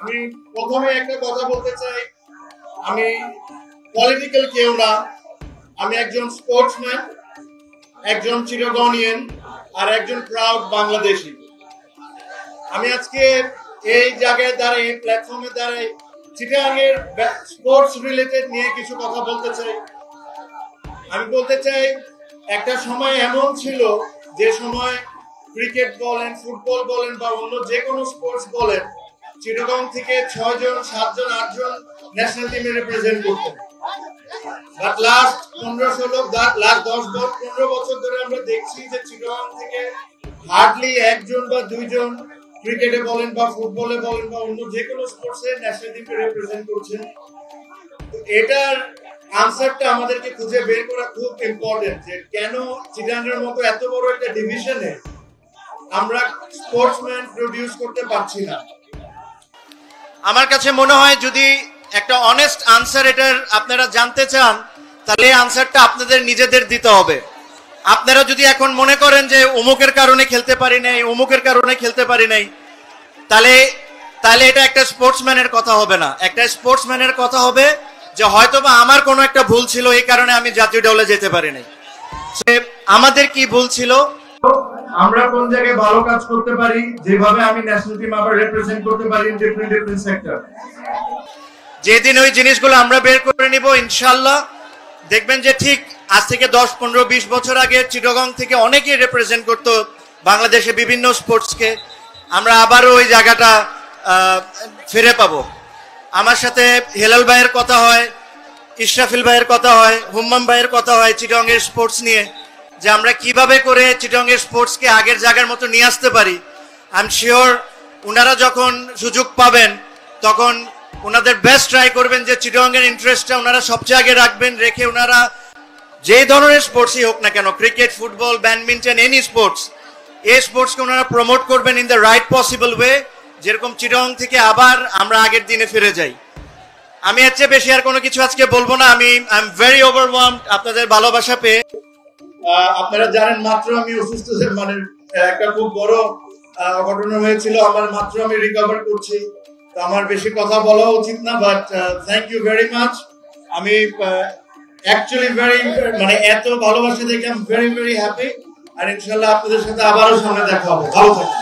আমি প্রথমে একটা কথা বলতে চাই, আমি পলিটিক্যাল কেউ না, আমি একজন স্পোর্টসম্যান, একজন চিটাগনিয়ান আর একজন প্রাউড বাংলাদেশি। আমি আজকে এই জায়গায় দাঁড়িয়ে, প্ল্যাটফর্মে দাঁড়িয়ে চিটাগাংয়ের স্পোর্টস রিলেটেড নিয়ে কিছু কথা বলতে চাই। আমি বলতে চাই, একটা সময় এমন ছিল যে সময় ক্রিকেট বলেন, ফুটবল বলেন বা অন্য যে কোনো স্পোর্টস বলেন, চিটাগং থেকে 6 জন, 7 জন, 8 জন ন্যাশনাল টিমে রিপ্রেজেন্ট করতেন। বাট লাস্ট 15 বছর ধরে আমরা দেখছি যে চিটাগং থেকে হার্ডলি 1 জন বা 2 জন ক্রিকেটে বলেন বা ফুটবলে বলেন বা অন্য যে কোনো স্পোর্টসে ন্যাশনাল টিমকে রিপ্রেজেন্ট করছেন। এটার আনসারটা আমাদেরকে খুঁজে বের করা খুব ইম্পর্টেন্ট, যে কেন চিটাগংয়ের মতো এত বড় একটা ডিভিশনে আমরা স্পোর্টসম্যান প্রডিউস করতে পারছি না। আমার কাছে মনে হয় যদি একটা অনেস্ট আনসার এটার আপনারা জানতে চান, তাহলে এই আনসারটা আপনাদের নিজেদের দিতে হবে। আপনারা যদি এখন মনে করেন যে অমুকের কারণে খেলতে পারি নাই, অমুকের কারণে খেলতে পারি নাই, তাহলে এটা একটা স্পোর্টসম্যানের কথা হবে না। একটা স্পোর্টসম্যানের কথা হবে যে হয়তোবা আমার কোনো একটা ভুল ছিল, এই কারণে আমি জাতীয় দলে যেতে পারি নাই। আমাদের কি ভুল ছিল, আমরা কোন জায়গায় ভালো কাজ করতে পারি, যেভাবে আমি ন্যাশনাল টিম আবার রিপ্রেজেন্ট করতে পারি ইন ডিফারেন্ট সেক্টর। যেদিন ওই জিনিসগুলো আমরা বের করে নিব, ইনশাআল্লাহ দেখবেন যে ঠিক আজ থেকে 10, 15, 20 বছর আগে চিটাগং থেকে অনেকেই রিপ্রেজেন্ট করতো বাংলাদেশে বিভিন্ন স্পোর্টসকে। আমরা আবারও ওই জায়গাটা ফিরে পাবো। আমার সাথে হেলাল ভাইয়ের কথা হয়, ইশরাফিল ভাইয়ের কথা হয়, হুম্মাম ভাইয়ের কথা হয় চিটাগংয়ের স্পোর্টস নিয়ে, যে আমরা কিভাবে করে চিটাগংয়ের স্পোর্টসকে আগের জায়গার মতো নিয়ে আসতে পারি। আই এম শিওর ওনারা যখন সুযোগ পাবেন তখন ওনাদের বেস্ট ট্রাই করবেন যে চিটাগংয়ের ইন্টারেস্টটা ওনারা সবচেয়ে আগে রাখবেন, রেখে ওনারা যে ধরনের স্পোর্টসই হোক না কেন, cricket, football, badminton, any sports, এই স্পোর্টসকে ওনারা প্রমোট করবেন in the right possible way, যেরকম চিটাগং থেকে আবার আমরা আগের দিনে ফিরে যাই। আমি এর চেয়ে বেশি আর কোনো কিছু আজকে বলবো না। আই এম ভেরি ওভারওয়েলমড আপনাদের ভালোবাসা পেয়ে। আপনারা জানেন, মাত্র আমি অসুস্থ, মানে একটা খুব বড় ঘটনা হয়েছিল আমার, মাত্র আমি রিকভার করছি, তো আমার বেশি কথা বলা উচিত না। But thank you very much. আমি অ্যাকচুয়ালি মানে এত ভালোবাসা দেখে আমি ভেরি হ্যাপি। আর ইনশাল্লাহ আপনাদের সাথে আবারও সামনে দেখা হবে। ভালো থাকবেন।